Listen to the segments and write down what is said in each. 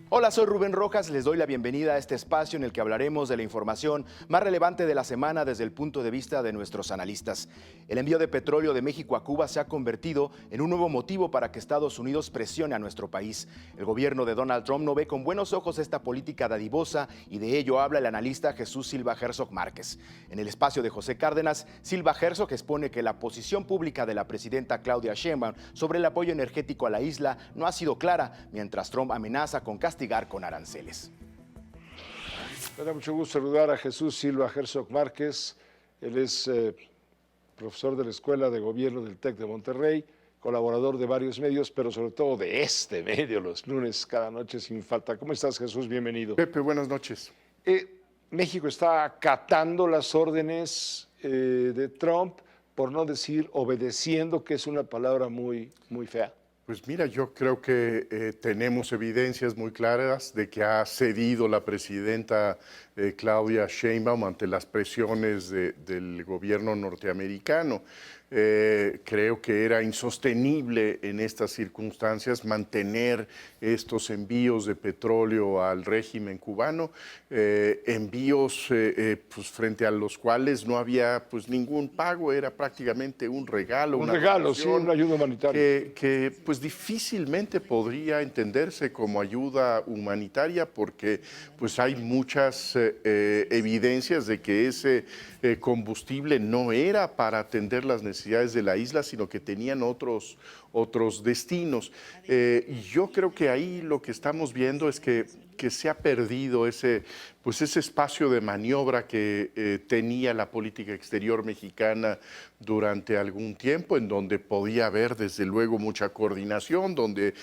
Hola, soy Rubén Rojas, les doy la bienvenida a este espacio en el que hablaremos de la información más relevante de la semana desde el punto de vista de nuestros analistas. El envío de petróleo de México a Cuba se ha convertido en un nuevo motivo para que Estados Unidos presione a nuestro país. El gobierno de Donald Trump no ve con buenos ojos esta política dadivosa y de ello habla el analista Jesús Silva Herzog Márquez. En el espacio de José Cárdenas, Silva Herzog expone que la posición pública de la presidenta Claudia Sheinbaum sobre el apoyo energético a la isla no ha sido clara, mientras Trump amenaza con castigar con aranceles. Me da mucho gusto saludar a Jesús Silva Herzog Márquez. Él es profesor de la Escuela de Gobierno del TEC de Monterrey, colaborador de varios medios, pero sobre todo de este medio, los lunes, cada noche sin falta. ¿Cómo estás, Jesús? Bienvenido. Pepe, buenas noches. México está acatando las órdenes de Trump, por no decir obedeciendo, que es una palabra muy fea. Pues mira, yo creo que tenemos evidencias muy claras de que ha cedido la presidenta Claudia Sheinbaum ante las presiones del gobierno norteamericano. Creo que era insostenible en estas circunstancias mantener estos envíos de petróleo al régimen cubano, envíos pues, frente a los cuales no había pues, ningún pago, era prácticamente un regalo. Un regalo, sí, una ayuda humanitaria. Que pues difícilmente podría entenderse como ayuda humanitaria porque pues hay muchas evidencias de que ese combustible no era para atender las necesidades de la isla, sino que tenían otros destinos. Y yo creo que ahí lo que estamos viendo es que se ha perdido ese espacio de maniobra que tenía la política exterior mexicana durante algún tiempo, en donde podía haber desde luego mucha coordinación, donde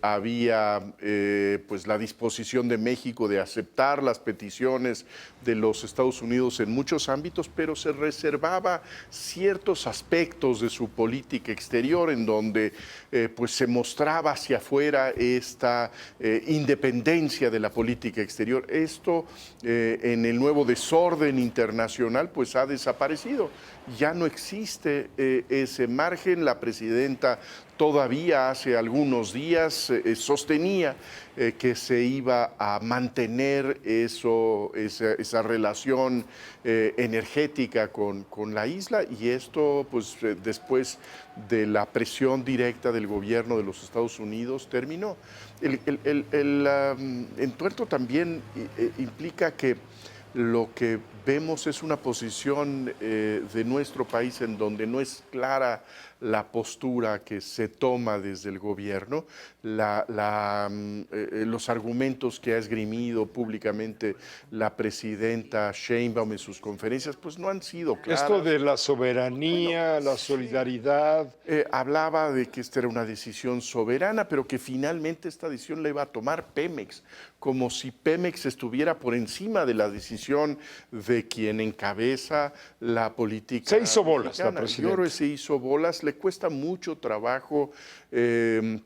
había pues la disposición de México de aceptar las peticiones de los Estados Unidos en muchos ámbitos, pero se reservaba ciertos aspectos de su política exterior en donde pues se mostraba hacia afuera esta independencia de la política exterior. Esto en el nuevo desorden internacional pues ha desaparecido. Ya no existe ese margen. La presidenta todavía hace algunos días sostenía que se iba a mantener esa relación energética con la isla, y esto pues después de la presión directa del gobierno de los Estados Unidos terminó. El entuerto también implica que lo que vemos es una posición de nuestro país en donde no es clara la postura que se toma desde el gobierno, los argumentos que ha esgrimido públicamente la presidenta Sheinbaum en sus conferencias, pues no han sido claras. Esto de la soberanía, bueno, la solidaridad. Hablaba de que esta era una decisión soberana, pero que finalmente esta decisión la iba a tomar Pemex, como si Pemex estuviera por encima de la decisión de quien encabeza la política. Se hizo bolas mexicana. la presidenta. Yo creo que se hizo bolas. Le cuesta mucho trabajo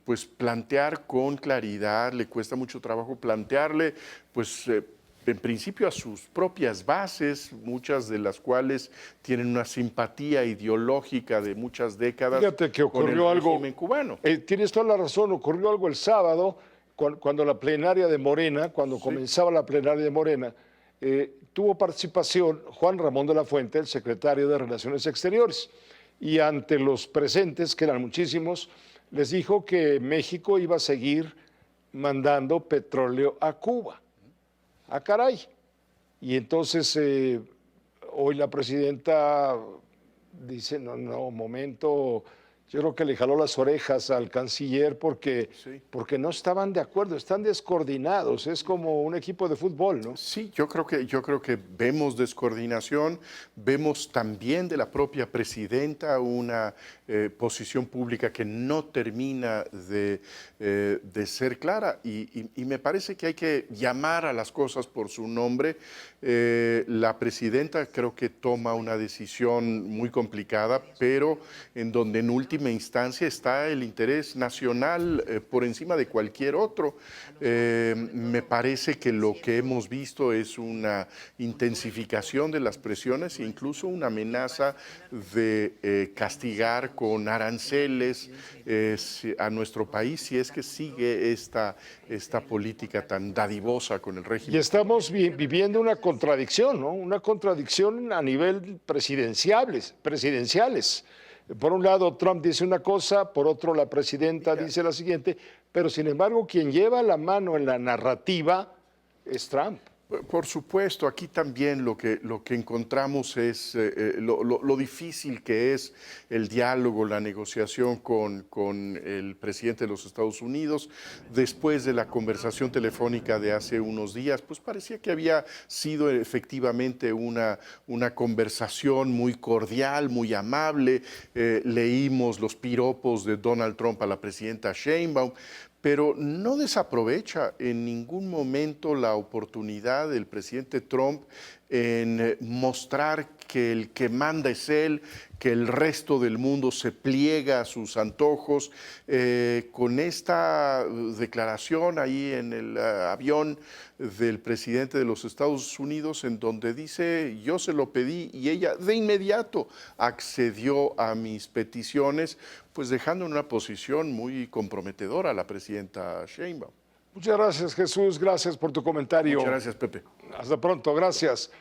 pues plantear con claridad, le cuesta mucho trabajo plantearle pues en principio a sus propias bases, muchas de las cuales tienen una simpatía ideológica de muchas décadas. Fíjate que ocurrió con el algo régimen cubano. Tienes toda la razón, ocurrió algo el sábado cuando la plenaria de Morena, cuando comenzaba la plenaria de Morena, tuvo participación Juan Ramón de la Fuente, el secretario de Relaciones Exteriores, y ante los presentes, que eran muchísimos, les dijo que México iba a seguir mandando petróleo a Cuba. ¡Ah, caray! Y entonces hoy la presidenta dice, no, momento, yo creo que le jaló las orejas al canciller porque no estaban de acuerdo, están descoordinados, es como un equipo de fútbol, ¿no? Sí, yo creo que vemos descoordinación, vemos también de la propia presidenta una posición pública que no termina de ser clara, y me parece que hay que llamar a las cosas por su nombre. La presidenta creo que toma una decisión muy complicada, pero en donde en última última instancia está el interés nacional por encima de cualquier otro. Me parece que lo que hemos visto es una intensificación de las presiones e incluso una amenaza de castigar con aranceles a nuestro país si es que sigue esta política tan dadivosa con el régimen. Y estamos viviendo una contradicción, ¿no? Una contradicción a nivel presidenciales. Por un lado, Trump dice una cosa, por otro, la presidenta dice la siguiente, pero sin embargo, quien lleva la mano en la narrativa es Trump. Por supuesto, aquí también lo que encontramos es lo difícil que es el diálogo, la negociación con el presidente de los Estados Unidos. Después de la conversación telefónica de hace unos días, pues parecía que había sido efectivamente una conversación muy cordial, muy amable. Leímos los piropos de Donald Trump a la presidenta Sheinbaum, pero no desaprovecha en ningún momento la oportunidad del presidente Trump en mostrar que el que manda es él, que el resto del mundo se pliega a sus antojos. Con esta declaración ahí en el avión del presidente de los Estados Unidos, en donde dice, yo se lo pedí y ella de inmediato accedió a mis peticiones, pues dejando en una posición muy comprometedora a la presidenta Sheinbaum. Muchas gracias, Jesús. Gracias por tu comentario. Muchas gracias, Pepe. Hasta pronto. Gracias.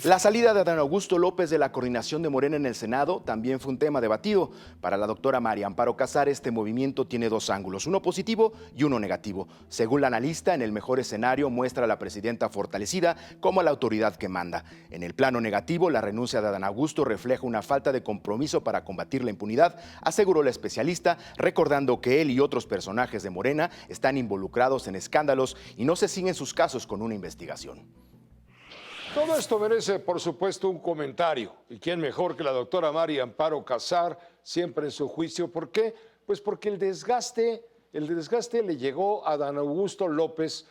La salida de Adán Augusto López de la coordinación de Morena en el Senado también fue un tema debatido. Para la doctora María Amparo Casar, este movimiento tiene dos ángulos, uno positivo y uno negativo. Según la analista, en el mejor escenario muestra a la presidenta fortalecida como la autoridad que manda. En el plano negativo, la renuncia de Adán Augusto refleja una falta de compromiso para combatir la impunidad, aseguró la especialista, recordando que él y otros personajes de Morena están involucrados en escándalos y no se siguen sus casos con una investigación. Todo esto merece, por supuesto, un comentario. ¿Y quién mejor que la doctora María Amparo Casar, siempre en su juicio? ¿Por qué? Pues porque el desgaste le llegó a Adán Augusto López,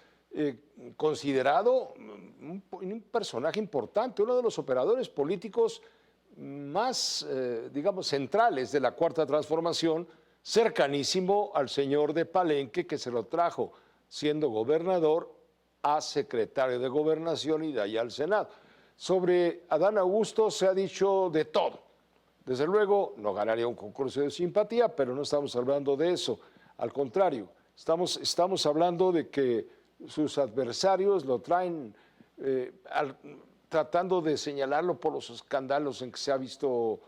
considerado un personaje importante, uno de los operadores políticos más, digamos, centrales de la Cuarta Transformación, cercanísimo al señor de Palenque, que se lo trajo siendo gobernador a secretario de Gobernación y de allá al Senado. Sobre Adán Augusto se ha dicho de todo. Desde luego, no ganaría un concurso de simpatía, pero no estamos hablando de eso. Al contrario, estamos hablando de que sus adversarios lo traen tratando de señalarlo por los escándalos en que se ha visto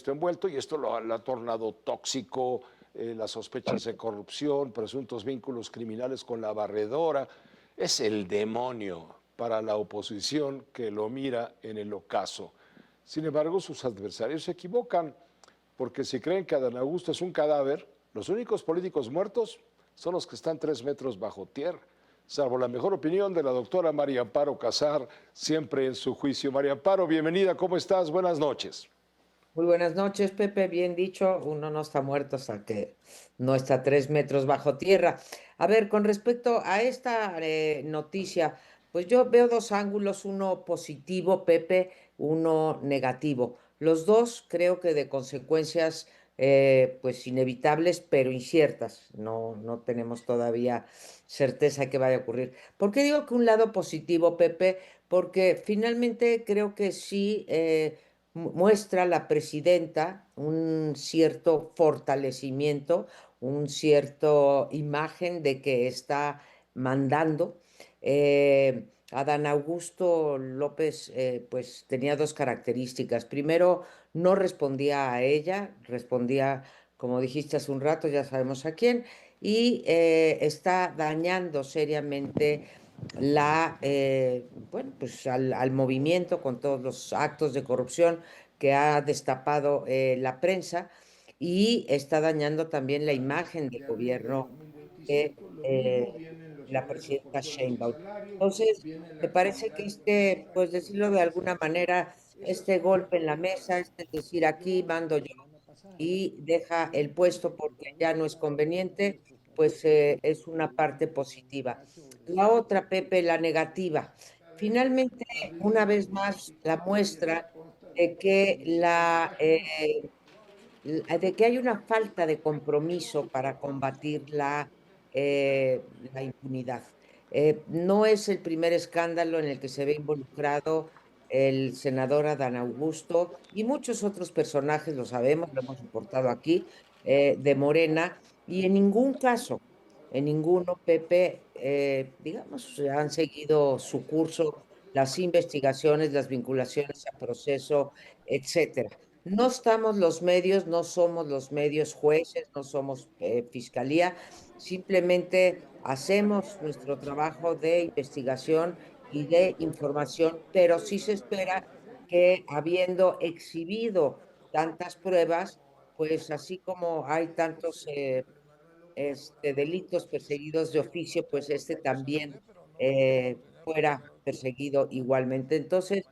envuelto, y esto lo ha tornado tóxico, las sospechas de corrupción, presuntos vínculos criminales con la barredora. Es el demonio para la oposición que lo mira en el ocaso. Sin embargo, sus adversarios se equivocan, porque si creen que Adán Augusto es un cadáver, los únicos políticos muertos son los que están 3 metros bajo tierra, salvo la mejor opinión de la doctora María Amparo Casar, siempre en su juicio. María Amparo, bienvenida, ¿cómo estás? Buenas noches. Muy buenas noches, Pepe. Bien dicho, uno no está muerto hasta que no está 3 metros bajo tierra. A ver, con respecto a esta noticia, pues yo veo dos ángulos, uno positivo, Pepe, uno negativo. Los dos creo que de consecuencias pues inevitables, pero inciertas. No tenemos todavía certeza que vaya a ocurrir. ¿Por qué digo que un lado positivo, Pepe? Porque finalmente creo que sí muestra la presidenta un cierto fortalecimiento, un cierto imagen de que está mandando. Adán Augusto López pues tenía dos características. Primero, no respondía a ella, respondía, como dijiste hace un rato, ya sabemos a quién, y está dañando seriamente bueno, pues al movimiento con todos los actos de corrupción que ha destapado la prensa, y está dañando también la imagen de gobierno de la presidenta Sheinbaum. Entonces, me parece que pues decirlo de alguna manera, este golpe en la mesa, es decir, aquí mando yo y deja el puesto porque ya no es conveniente, pues es una parte positiva. La otra, Pepe, la negativa. Finalmente, una vez más, la muestra de que de que hay una falta de compromiso para combatir la impunidad. No es el primer escándalo en el que se ve involucrado el senador Adán Augusto y muchos otros personajes, lo sabemos, lo hemos reportado aquí, de Morena, y en ningún caso, en ninguno, Pepe, digamos, han seguido su curso las investigaciones, las vinculaciones a proceso, etcétera. No estamos los medios, no somos los medios jueces, no somos fiscalía, simplemente hacemos nuestro trabajo de investigación y de información, pero sí se espera que habiendo exhibido tantas pruebas, pues así como hay tantos delitos perseguidos de oficio, pues también fuera perseguido igualmente. Entonces,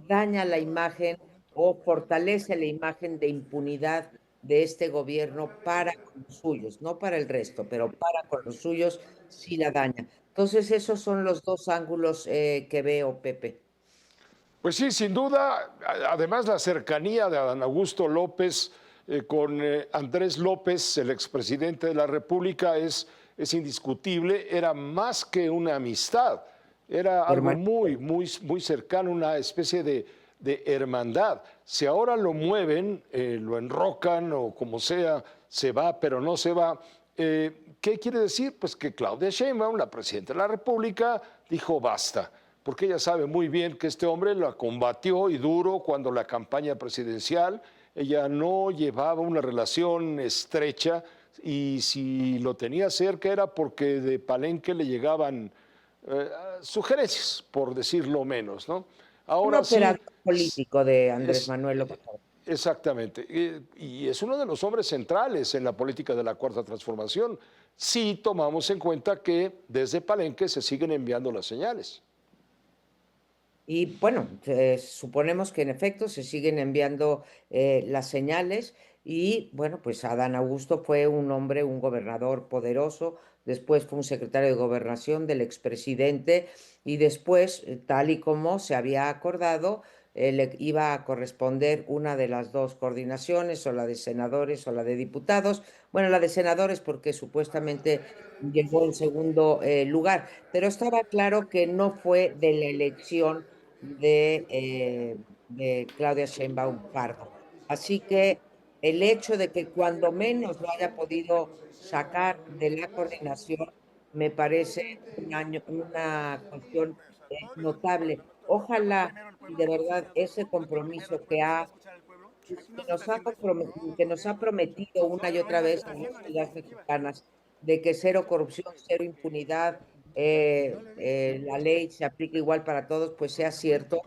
daña la imagen o fortalece la imagen de impunidad de este gobierno para con los suyos, no para el resto, pero para con los suyos sí la daña. Entonces, esos son los dos ángulos que veo, Pepe. Pues sí, sin duda, además la cercanía de Adán Augusto López con Andrés López, el expresidente de la República, es indiscutible, era más que una amistad, era algo Hermano. muy cercano, una especie de hermandad. Si ahora lo mueven, lo enrocan o como sea, se va, pero no se va. ¿Qué quiere decir? Pues que Claudia Sheinbaum, la presidenta de la República, dijo basta, porque ella sabe muy bien que este hombre la combatió y duro cuando la campaña presidencial, ella no llevaba una relación estrecha y si lo tenía cerca era porque de Palenque le llegaban sugerencias, por decirlo menos, ¿no? Un Ahora sí, operador político de Andrés es, Manuel López Obrador. exactamente, y es uno de los hombres centrales en la política de la Cuarta Transformación, si tomamos en cuenta que desde Palenque se siguen enviando las señales. Y bueno, suponemos que en efecto se siguen enviando las señales y bueno, pues Adán Augusto fue un hombre, un gobernador poderoso, después fue un secretario de gobernación del expresidente y después, tal y como se había acordado, le iba a corresponder una de las dos coordinaciones, o la de senadores o la de diputados. Bueno, la de senadores porque supuestamente llegó en segundo lugar, pero estaba claro que no fue de la elección de Claudia Sheinbaum Pardo. Así que el hecho de que cuando menos lo haya podido sacar de la coordinación me parece una cuestión notable. Ojalá y de verdad ese compromiso que nos ha prometido una y otra vez a las ciudades mexicanas de que cero corrupción, cero impunidad, la ley se aplica igual para todos, pues sea cierto.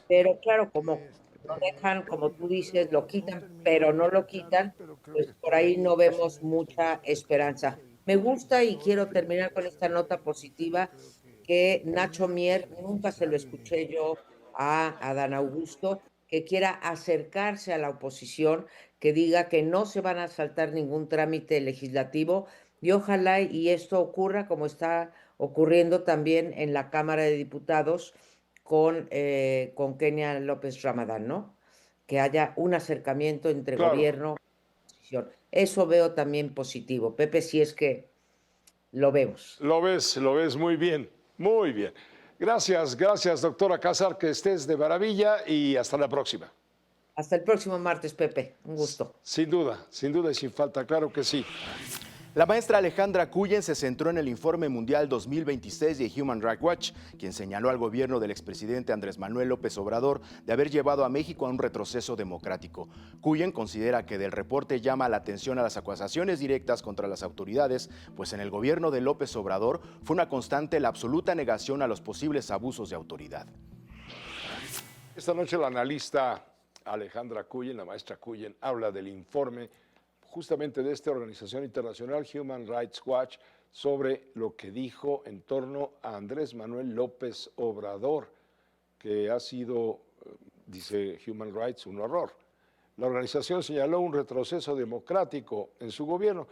Pero claro, como lo dejan, como tú dices, lo quitan, pero no lo quitan, pues por ahí no vemos mucha esperanza. Me gusta y quiero terminar con esta nota positiva que Nacho Mier, nunca se lo escuché yo a Adán Augusto, que quiera acercarse a la oposición, que diga que no se van a saltar ningún trámite legislativo y ojalá y esto ocurra como está ocurriendo también en la Cámara de Diputados con Kenia López Ramadán, ¿no? Que haya un acercamiento entre Claro. gobierno y oposición. Eso veo también positivo. Pepe, si es que lo vemos. Lo ves muy bien, muy bien. Gracias, gracias, doctora Casar, que estés de maravilla y hasta la próxima. Hasta el próximo martes, Pepe. Un gusto. Sin duda y sin falta, claro que sí. La maestra Alejandra Cuyen se centró en el informe mundial 2026 de Human Rights Watch, quien señaló al gobierno del expresidente Andrés Manuel López Obrador de haber llevado a México a un retroceso democrático. Cuyen considera que del reporte llama la atención a las acusaciones directas contra las autoridades, pues en el gobierno de López Obrador fue una constante la absoluta negación a los posibles abusos de autoridad. Esta noche la analista Alejandra Cuyen, la maestra Cuyen, habla del informe justamente de esta organización internacional Human Rights Watch sobre lo que dijo en torno a Andrés Manuel López Obrador, que ha sido, dice Human Rights, un horror. La organización señaló un retroceso democrático en su gobierno.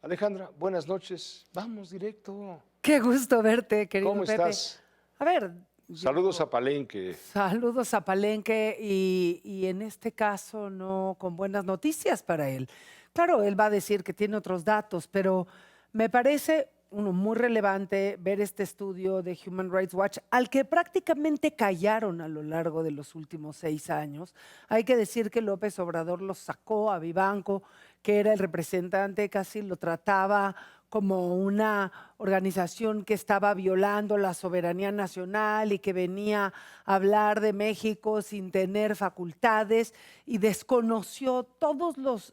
Alejandra, buenas noches. Vamos directo. Qué gusto verte, querido ¿Cómo Pepe. estás? A ver, Saludos a Palenque. Saludos a Palenque y en este caso no con buenas noticias para él. Claro, él va a decir que tiene otros datos, pero me parece muy relevante ver este estudio de Human Rights Watch, al que prácticamente callaron a lo largo de los últimos 6 años. Hay que decir que López Obrador los sacó a Vivanco, que era el representante, casi lo trataba como una organización que estaba violando la soberanía nacional y que venía a hablar de México sin tener facultades, y desconoció todos los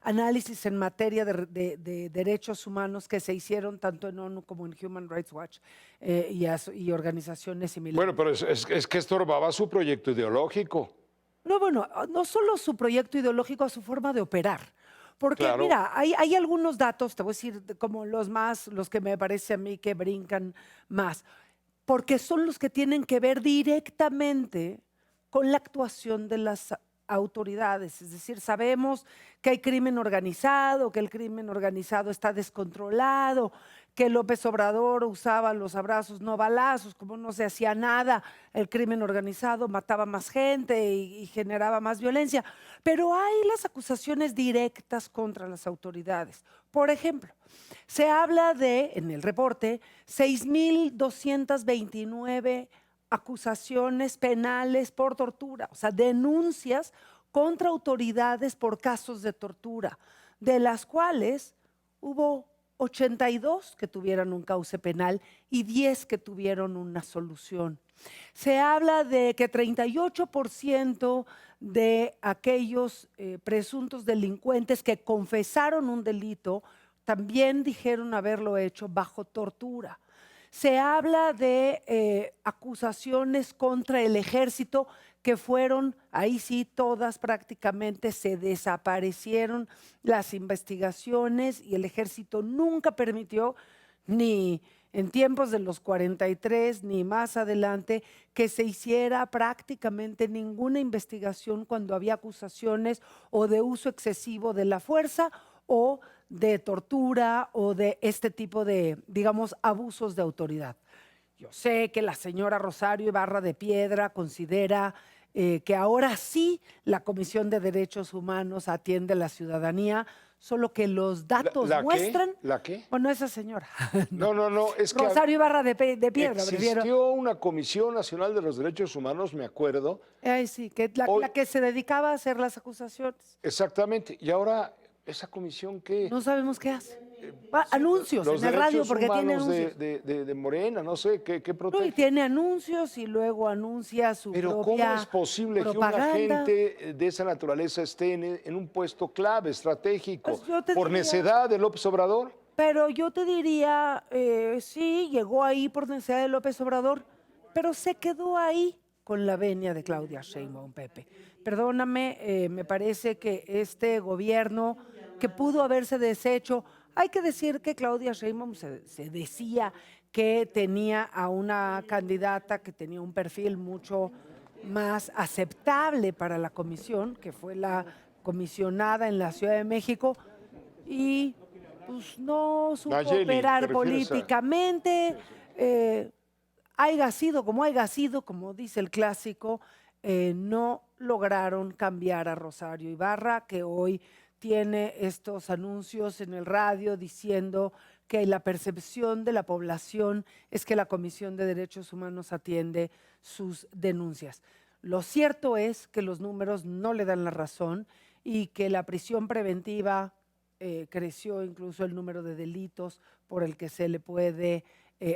análisis en materia de derechos humanos que se hicieron tanto en ONU como en Human Rights Watch y organizaciones similares. Bueno, pero es que estorbaba su proyecto ideológico. No, bueno, no solo su proyecto ideológico, su forma de operar. Porque, Claro. mira, hay algunos datos, te voy a decir como los que me parece a mí que brincan más, porque son los que tienen que ver directamente con la actuación de las autoridades. Es decir, sabemos que hay crimen organizado, que el crimen organizado está descontrolado, que López Obrador usaba los abrazos no balazos, como no se hacía nada, el crimen organizado mataba más gente y generaba más violencia. Pero hay las acusaciones directas contra las autoridades. Por ejemplo, se habla de, en el reporte, 6,229 acusaciones penales por tortura, o sea, denuncias contra autoridades por casos de tortura, de las cuales hubo 82 que tuvieron un cauce penal y 10 que tuvieron una solución. Se habla de que 38% de aquellos presuntos delincuentes que confesaron un delito también dijeron haberlo hecho bajo tortura. Se habla de acusaciones contra el ejército que fueron, ahí sí, todas prácticamente se desaparecieron las investigaciones y el ejército nunca permitió, ni en tiempos de los 43 ni más adelante, que se hiciera prácticamente ninguna investigación cuando había acusaciones o de uso excesivo de la fuerza o de tortura o de este tipo de, digamos, abusos de autoridad. Yo sé que la señora Rosario Ibarra de Piedra considera que ahora sí la Comisión de Derechos Humanos atiende a la ciudadanía, solo que los datos ¿La qué? muestran... ¿La qué? Bueno, esa señora. No, es que Rosario Ibarra de Piedra, prefiero. existió una Comisión Nacional de los Derechos Humanos, me acuerdo. Ay, sí, que Hoy- la que se dedicaba a hacer las acusaciones. Exactamente. Y ahora, ¿esa comisión qué? No sabemos qué hace. Anuncios Los en el radio derechos porque tiene humanos anuncios. de Morena, no sé, ¿qué No, y protege? tiene anuncios y luego anuncia su Pero ¿cómo propia es posible que un propaganda. agente de esa naturaleza esté en un puesto clave, estratégico, Pues yo te por diría- necedad de López Obrador? Pero yo te diría, sí, llegó ahí por necesidad de López Obrador, pero se quedó ahí con la venia de Claudia Sheinbaum, Pepe. Perdóname, me parece que este gobierno que pudo haberse deshecho, hay que decir que Claudia Sheinbaum se decía que tenía a una candidata que tenía un perfil mucho más aceptable para la comisión, que fue la comisionada en la Ciudad de México, y pues no supo Nayeli, operar ¿te refieres a- políticamente. Haya sido, como dice el clásico, no lograron cambiar a Rosario Ibarra, que hoy tiene estos anuncios en el radio diciendo que la percepción de la población es que la Comisión de Derechos Humanos atiende sus denuncias. Lo cierto es que los números no le dan la razón y que la prisión preventiva creció incluso el número de delitos por el que se le puede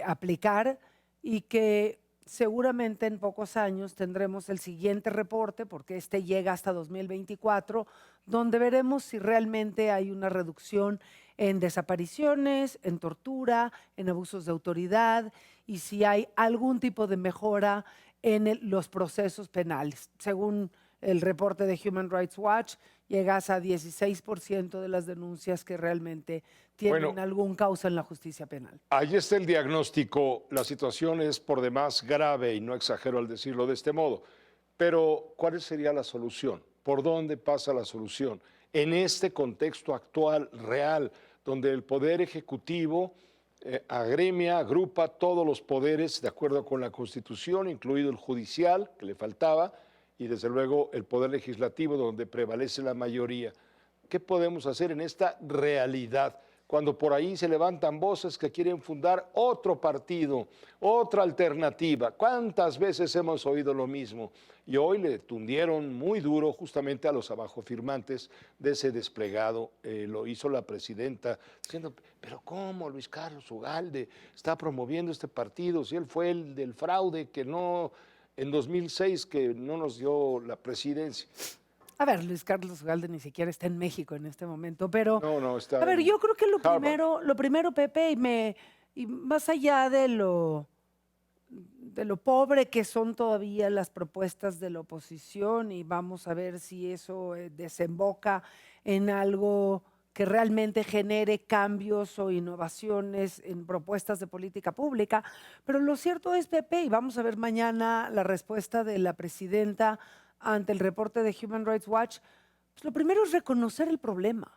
aplicar, y que seguramente en pocos años tendremos el siguiente reporte, porque este llega hasta 2024, donde veremos si realmente hay una reducción en desapariciones, en tortura, en abusos de autoridad, y si hay algún tipo de mejora en los procesos penales. Según el reporte de Human Rights Watch, llegas a 16% de las denuncias que realmente tienen Bueno. algún causa en la justicia penal. Ahí está el diagnóstico. La situación es por demás grave y no exagero al decirlo de este modo. Pero, ¿cuál sería la solución? ¿Por dónde pasa la solución? En este contexto actual, real, donde el Poder Ejecutivo agremia, agrupa todos los poderes de acuerdo con la Constitución, incluido el judicial, que le faltaba, y desde luego el poder legislativo, donde prevalece la mayoría. ¿Qué podemos hacer en esta realidad? Cuando por ahí se levantan voces que quieren fundar otro partido, otra alternativa. ¿Cuántas veces hemos oído lo mismo? Y hoy le tundieron muy duro justamente a los abajofirmantes de ese desplegado. Lo hizo la presidenta diciendo, pero ¿cómo Luis Carlos Ugalde está promoviendo este partido? Si él fue el del fraude que no, en 2006 que no nos dio la presidencia. A ver, Luis Carlos Ugalde ni siquiera está en México en este momento, pero No, está a ver, en yo creo que Harvard. lo primero, Pepe, y más allá de lo pobre que son todavía las propuestas de la oposición, y vamos a ver si eso desemboca en algo que realmente genere cambios o innovaciones en propuestas de política pública. Pero lo cierto es, Pepe, y vamos a ver mañana la respuesta de la presidenta ante el reporte de Human Rights Watch, pues lo primero es reconocer el problema.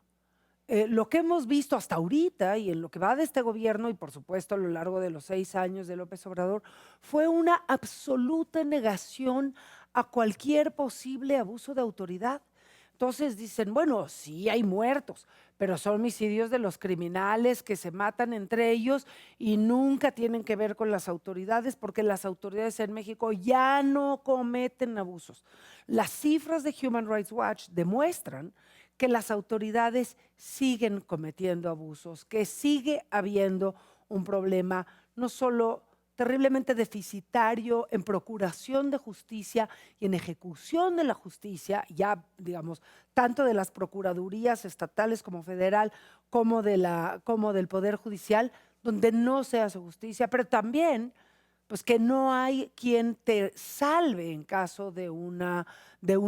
Lo que hemos visto hasta ahorita y en lo que va de este gobierno y por supuesto a lo largo de los 6 años de López Obrador fue una absoluta negación a cualquier posible abuso de autoridad. Entonces dicen, bueno, sí hay muertos, pero son homicidios de los criminales que se matan entre ellos y nunca tienen que ver con las autoridades porque las autoridades en México ya no cometen abusos. Las cifras de Human Rights Watch demuestran que las autoridades siguen cometiendo abusos, que sigue habiendo un problema no solo terriblemente deficitario en procuración de justicia y en ejecución de la justicia, ya digamos, tanto de las procuradurías estatales como federal, como del Poder Judicial, donde no se hace justicia, pero también pues que no hay quien te salve en caso de un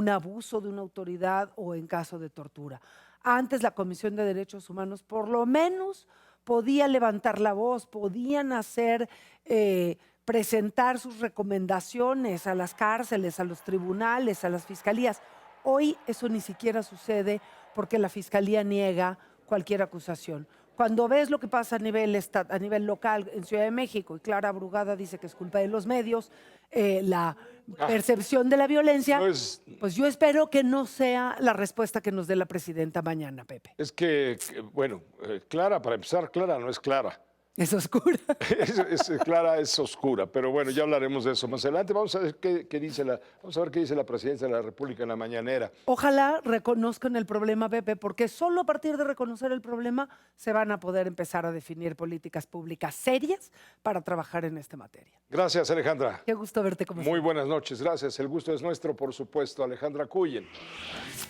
abuso de una autoridad o en caso de tortura. Antes la Comisión de Derechos Humanos por lo menos podía levantar la voz, podían presentar sus recomendaciones a las cárceles, a los tribunales, a las fiscalías. Hoy eso ni siquiera sucede porque la fiscalía niega cualquier acusación. Cuando ves lo que pasa a nivel local en Ciudad de México y Clara Brugada dice que es culpa de los medios, la percepción de la violencia, pues yo espero que no sea la respuesta que nos dé la presidenta mañana, Pepe. Es que bueno, Clara, para empezar, Clara no es Clara. Es oscura. Clara es oscura, pero bueno, ya hablaremos de eso más adelante. Vamos a ver qué dice la presidencia de la República en la mañanera. Ojalá reconozcan el problema, Pepe, porque solo a partir de reconocer el problema se van a poder empezar a definir políticas públicas serias para trabajar en esta materia. Gracias, Alejandra. Qué gusto verte como Muy siempre. buenas noches, gracias. El gusto es nuestro, por supuesto. Alejandra Cuyen.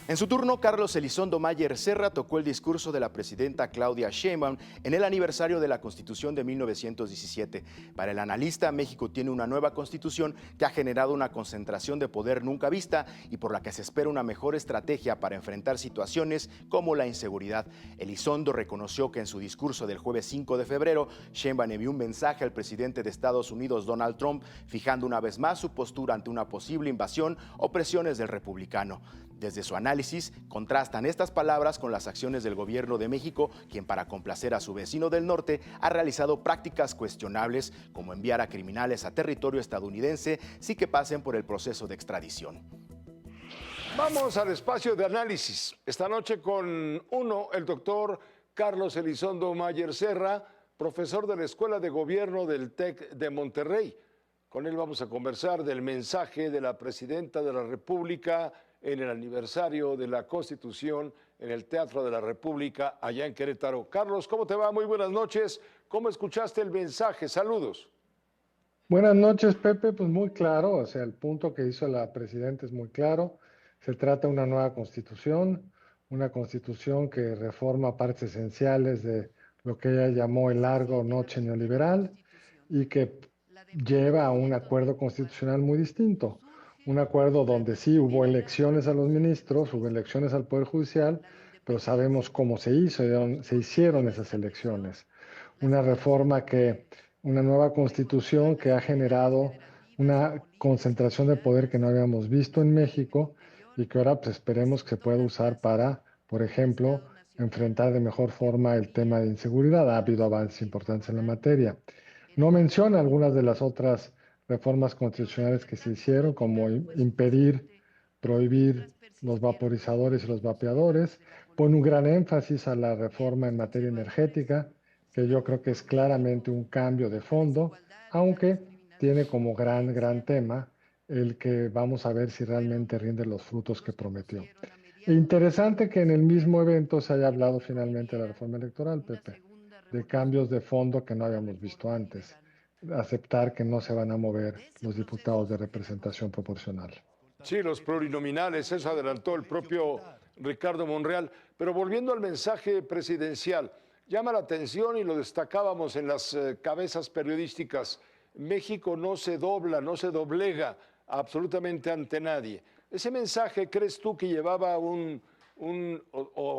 En su turno, Carlos Elizondo Mayer Serra tocó el discurso de la presidenta Claudia Sheinbaum en el aniversario de la Constitución de 1917. Para el analista, México tiene una nueva Constitución que ha generado una concentración de poder nunca vista y por la que se espera una mejor estrategia para enfrentar situaciones como la inseguridad. Elizondo reconoció que en su discurso del jueves 5 de febrero, Sheinbaum envió un mensaje al presidente de Estados Unidos, Donald Trump, fijando una vez más su postura ante una posible invasión o presiones del republicano. Desde su análisis, contrastan estas palabras con las acciones del gobierno de México, quien para complacer a su vecino del norte ha realizado prácticas cuestionables como enviar a criminales a territorio estadounidense sin que pasen por el proceso de extradición. Vamos al espacio de análisis. Esta noche con el doctor Carlos Elizondo Mayer Serra, profesor de la Escuela de Gobierno del TEC de Monterrey. Con él vamos a conversar del mensaje de la presidenta de la República en el aniversario de la Constitución en el Teatro de la República allá en Querétaro. Carlos, ¿cómo te va? Muy buenas noches. ¿Cómo escuchaste el mensaje? Saludos. Buenas noches, Pepe. Pues muy claro, o sea, el punto que hizo la presidenta es muy claro. Se trata de una nueva una constitución que reforma partes esenciales de lo que ella llamó el largo noche neoliberal y que lleva a un acuerdo constitucional muy distinto. Un acuerdo donde sí hubo elecciones a los ministros, hubo elecciones al Poder Judicial, pero sabemos cómo se hicieron esas elecciones. Una una nueva constitución que ha generado una concentración de poder que no habíamos visto en México y que ahora pues, esperemos que se pueda usar para, por ejemplo, enfrentar de mejor forma el tema de inseguridad. Ha habido avances importantes en la materia. No menciona algunas de las otras reformas constitucionales que se hicieron, como impedir, prohibir los vaporizadores y los vapeadores. Pone un gran énfasis a la reforma en materia energética, que yo creo que es claramente un cambio de fondo, aunque tiene como gran tema el que vamos a ver si realmente rinde los frutos que prometió. E interesante que en el mismo evento se haya hablado finalmente de la reforma electoral, Pepe, de cambios de fondo que no habíamos visto antes. Aceptar que no se van a mover los diputados de representación proporcional. Sí, los plurinominales, eso adelantó el propio Ricardo Monreal. Pero volviendo al mensaje presidencial, llama la atención y lo destacábamos en las cabezas periodísticas. México no se dobla, no se doblega absolutamente ante nadie. Ese mensaje, ¿crees tú que llevaba o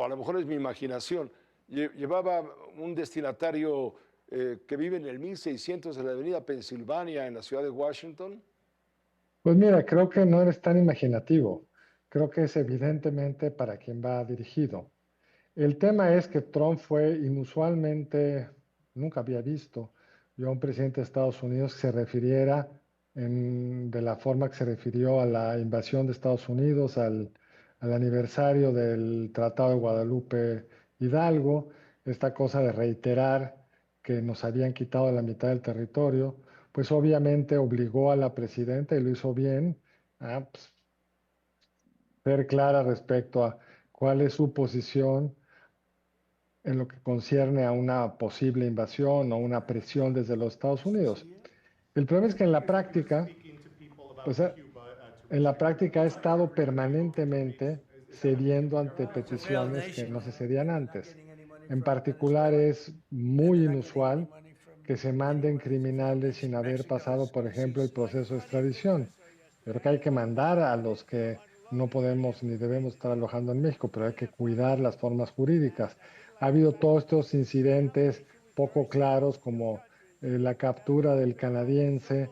a lo mejor es mi imaginación, llevaba un destinatario que vive en el 1600 de la avenida Pensilvania, en la ciudad de Washington? Pues mira, creo que no eres tan imaginativo. Creo que es evidentemente para quien va dirigido. El tema es que Trump fue inusualmente, nunca había visto yo a un presidente de Estados Unidos que se refiriera de la forma que se refirió a la invasión de Estados Unidos, al aniversario del Tratado de Guadalupe Hidalgo, esta cosa de reiterar que nos habían quitado la mitad del territorio, pues obviamente obligó a la presidenta, y lo hizo bien, a ser clara respecto a cuál es su posición en lo que concierne a una posible invasión o una presión desde los Estados Unidos. El problema es que en la práctica, pues, en la práctica ha estado permanentemente cediendo ante peticiones que no se cedían antes. En particular, es muy inusual que se manden criminales sin haber pasado, por ejemplo, el proceso de extradición. Pero que hay que mandar a los que no podemos ni debemos estar alojando en México, pero hay que cuidar las formas jurídicas. Ha habido todos estos incidentes poco claros, como la captura del canadiense,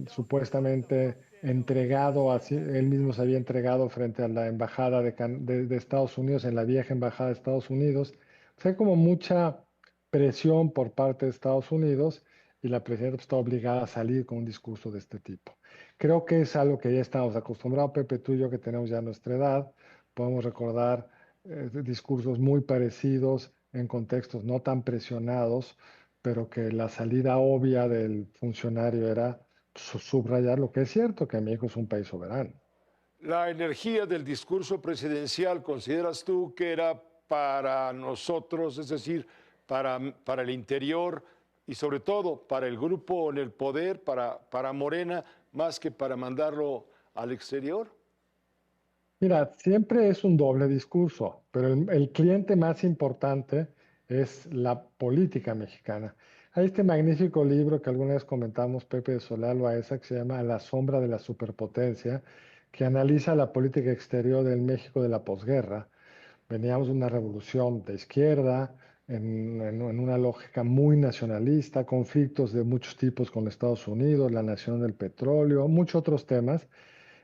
supuestamente entregado, así, él mismo se había entregado frente a la embajada de Estados Unidos, en la vieja embajada de Estados Unidos. O sea, hay como mucha presión por parte de Estados Unidos y la presidenta está obligada a salir con un discurso de este tipo. Creo que es algo que ya estamos acostumbrados, Pepe, tú y yo, que tenemos ya nuestra edad, podemos recordar discursos muy parecidos en contextos no tan presionados, pero que la salida obvia del funcionario era subrayar lo que es cierto, que México es un país soberano. La energía del discurso presidencial, ¿consideras tú que era para nosotros, es decir, para el interior y sobre todo para el grupo en el poder, para Morena, más que para mandarlo al exterior? Mira, siempre es un doble discurso, pero el cliente más importante es la política mexicana. Hay este magnífico libro que alguna vez comentamos, Pepe de Solar Loaesa, que se llama A la sombra de la superpotencia, que analiza la política exterior del México de la posguerra. Veníamos de una revolución de izquierda, en una lógica muy nacionalista, conflictos de muchos tipos con Estados Unidos, la nación del petróleo, muchos otros temas.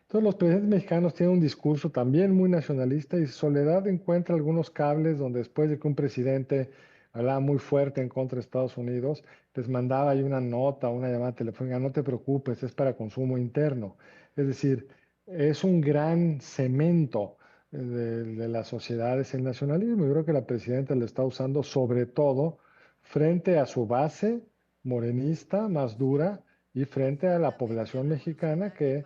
Entonces los presidentes mexicanos tienen un discurso también muy nacionalista y Soledad encuentra algunos cables donde después de que un presidente hablaba muy fuerte en contra de Estados Unidos, les mandaba ahí una nota, una llamada telefónica, no te preocupes, es para consumo interno. Es decir, es un gran cemento de las sociedades el nacionalismo. Yo creo que la presidenta lo está usando sobre todo frente a su base morenista más dura y frente a la población mexicana que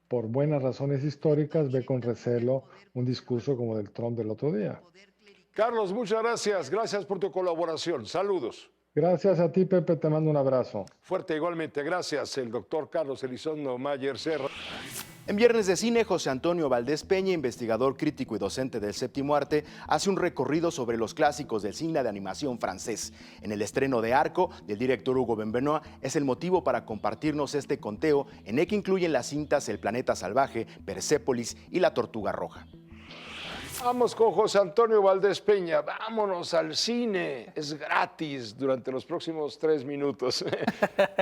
por buenas razones históricas, ve con recelo un discurso como del Trump del otro día. Carlos, muchas gracias. Gracias por tu colaboración. Saludos. Gracias a ti, Pepe. Te mando un abrazo. Fuerte igualmente. Gracias, el doctor Carlos Elizondo Mayer Serra. En Viernes de Cine, José Antonio Valdés Peña, investigador crítico y docente del Séptimo Arte, hace un recorrido sobre los clásicos del cine de animación francés. En el estreno de Arco, del director Hugo Benvenois, es el motivo para compartirnos este conteo en el que incluyen las cintas El planeta salvaje, Persépolis y La tortuga roja. Vamos con José Antonio Valdés Peña. Vámonos al cine. Es gratis durante los próximos 3 minutos.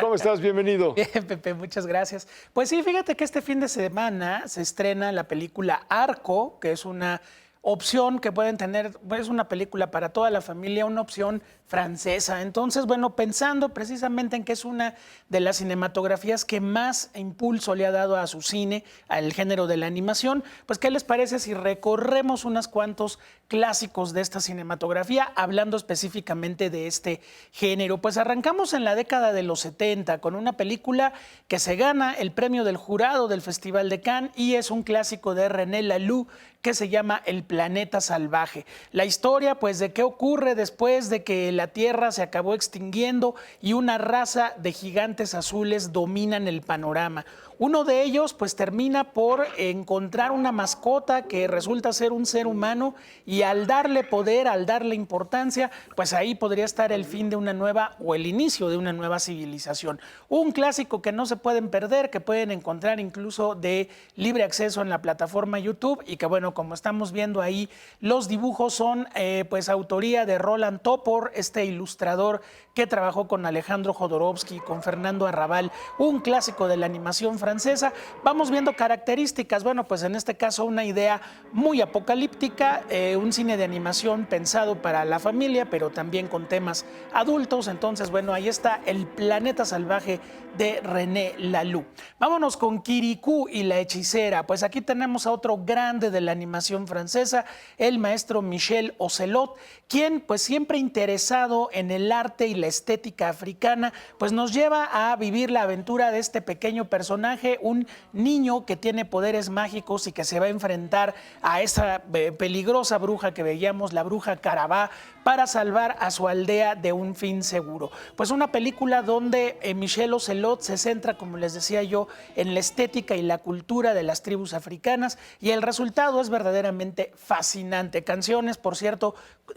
¿Cómo estás? Bienvenido. Bien, Pepe, muchas gracias. Pues sí, fíjate que este fin de semana se estrena la película Arco, que es una opción que pueden tener, es una película para toda la familia, una opción francesa. Entonces, bueno, pensando precisamente en que es una de las cinematografías que más impulso le ha dado a su cine, al género de la animación, pues ¿qué les parece si recorremos unos cuantos clásicos de esta cinematografía, hablando específicamente de este género? Pues arrancamos en la década de los 70 con una película que se gana el premio del jurado del Festival de Cannes y es un clásico de René Laloux que se llama El planeta salvaje. La historia, pues, de qué ocurre después de que la Tierra se acabó extinguiendo y una raza de gigantes azules dominan el panorama. Uno de ellos, pues, termina por encontrar una mascota que resulta ser un ser humano y al darle poder, al darle importancia, pues ahí podría estar el fin de una nueva o el inicio de una nueva civilización. Un clásico que no se pueden perder, que pueden encontrar incluso de libre acceso en la plataforma YouTube y que, bueno, como estamos viendo ahí, los dibujos son pues autoría de Roland Topor, este ilustrador que trabajó con Alejandro Jodorowsky, con Fernando Arrabal, un clásico de la animación francesa. Vamos viendo características, bueno, pues en este caso una idea muy apocalíptica, un cine de animación pensado para la familia, pero también con temas adultos. Entonces, bueno, ahí está El planeta salvaje de René Laloux. Vámonos con Kirikou y la hechicera. Pues aquí tenemos a otro grande de la animación francesa, el maestro Michel Ocelot, quien, pues siempre interesado en el arte y la estética africana, pues nos lleva a vivir la aventura de este pequeño personaje, un niño que tiene poderes mágicos y que se va a enfrentar a esa peligrosa bruja que veíamos, la bruja Carabá, para salvar a su aldea de un fin seguro. Pues una película donde Michel Ocelot se centra, como les decía yo, en la estética y la cultura de las tribus africanas y el resultado es verdaderamente fascinante. Canciones, por cierto,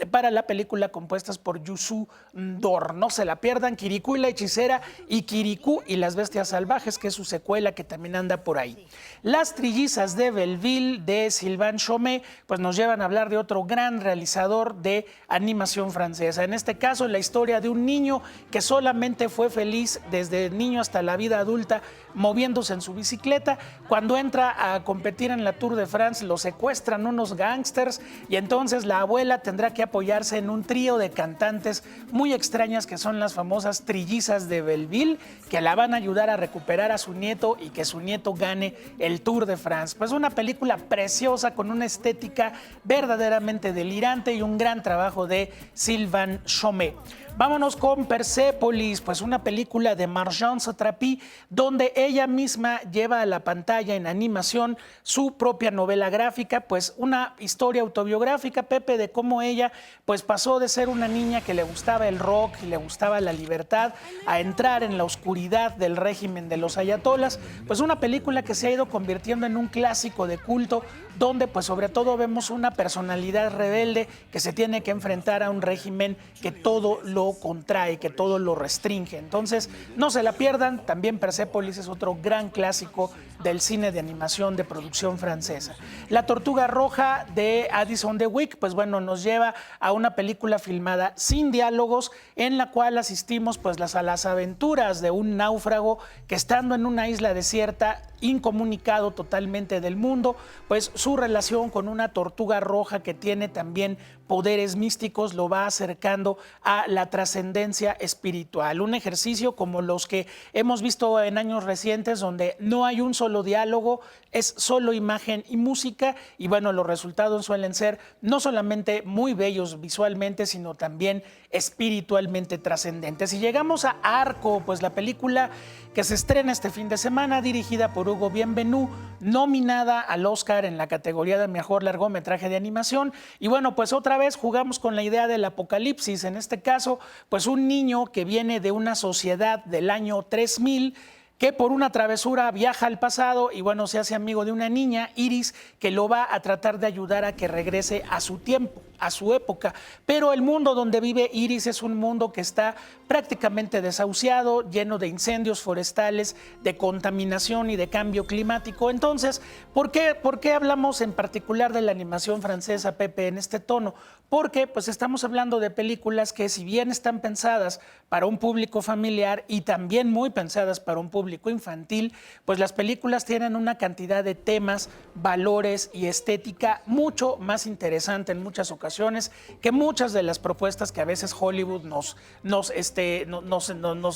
para la película compuestas por Youssou N'Dour. No se la pierdan, Kirikou y la hechicera y Kirikou y las bestias salvajes, que es su secuela que también anda por ahí. Las trillizas de Belleville de Sylvain Chomet pues nos llevan a hablar de otro gran realizador de animación francesa. En este caso, la historia de un niño que solamente fue feliz desde niño hasta la vida adulta moviéndose en su bicicleta. Cuando entra a competir en la Tour de France lo secuestran unos gángsters y entonces la abuela tendrá que apoyarse en un trío de cantantes muy extrañas que son las famosas trillizas de Belleville, que la van a ayudar a recuperar a su nieto y que su nieto gane el Tour de France. Pues una película preciosa con una estética verdaderamente delirante y un gran trabajo de Sylvain Chomet. Vámonos con Persépolis, pues una película de Marjane Satrapi, donde ella misma lleva a la pantalla en animación su propia novela gráfica, pues una historia autobiográfica, Pepe, de cómo ella pues pasó de ser una niña que le gustaba el rock y le gustaba la libertad a entrar en la oscuridad del régimen de los ayatolas. Pues una película que se ha ido convirtiendo en un clásico de culto, donde pues sobre todo vemos una personalidad rebelde que se tiene que enfrentar a un régimen que todo lo contrae, que todo lo restringe. Entonces, no se la pierdan. También Persépolis es otro gran clásico del cine de animación de producción francesa. La Tortuga Roja de Addison DeWick, pues bueno, nos lleva a una película filmada sin diálogos, en la cual asistimos pues a las aventuras de un náufrago que, estando en una isla desierta, incomunicado totalmente del mundo, pues su relación con una tortuga roja que tiene también poderes místicos lo va acercando a la trascendencia espiritual. Un ejercicio como los que hemos visto en años recientes, donde no hay un solo diálogo, es solo imagen y música, y bueno, los resultados suelen ser no solamente muy bellos visualmente, sino también espiritualmente trascendentes. Y llegamos a Arco, pues la película que se estrena este fin de semana, dirigida por Hugo Bienvenu, nominada al Oscar en la categoría de mejor largometraje de animación. Y bueno, pues otra vez jugamos con la idea del apocalipsis. En este caso, pues un niño que viene de una sociedad del año 3000, que por una travesura viaja al pasado y bueno, se hace amigo de una niña, Iris, que lo va a tratar de ayudar a que regrese a su tiempo. a su época. Pero el mundo donde vive Iris es un mundo que está prácticamente desahuciado, lleno de incendios forestales, de contaminación y de cambio climático. Entonces, ¿por qué hablamos en particular de la animación francesa, Pepe, en este tono? Porque pues estamos hablando de películas que, si bien están pensadas para un público familiar y también muy pensadas para un público infantil, pues las películas tienen una cantidad de temas, valores y estética mucho más interesante en muchas ocasiones que muchas de las propuestas que a veces Hollywood nos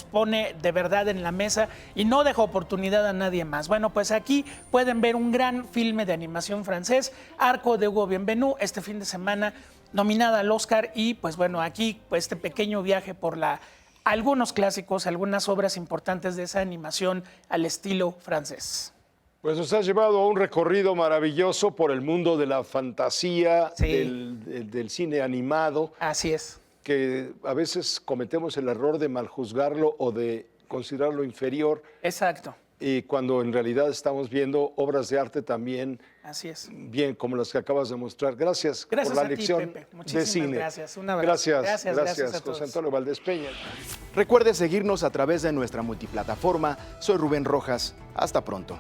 pone de verdad en la mesa y no deja oportunidad a nadie más. Bueno, pues aquí pueden ver un gran filme de animación francés, Arco de Hugo Bienvenu, este fin de semana nominada al Oscar, y pues bueno, aquí pues, este pequeño viaje por algunos clásicos, algunas obras importantes de esa animación al estilo francés. Pues nos has llevado a un recorrido maravilloso por el mundo de la fantasía, Sí. del cine animado, Así es. que a veces cometemos el error de maljuzgarlo o de considerarlo inferior, Exacto. y cuando en realidad estamos viendo obras de arte también Así es. bien como las que acabas de mostrar. Gracias por Gracias la a ti, lección Pepe. de Muchísimas cine. gracias. Un abrazo. Gracias, Gracias a todos. José Antonio Valdés Peña. Recuerde seguirnos a través de nuestra multiplataforma. Soy Rubén Rojas. Hasta pronto.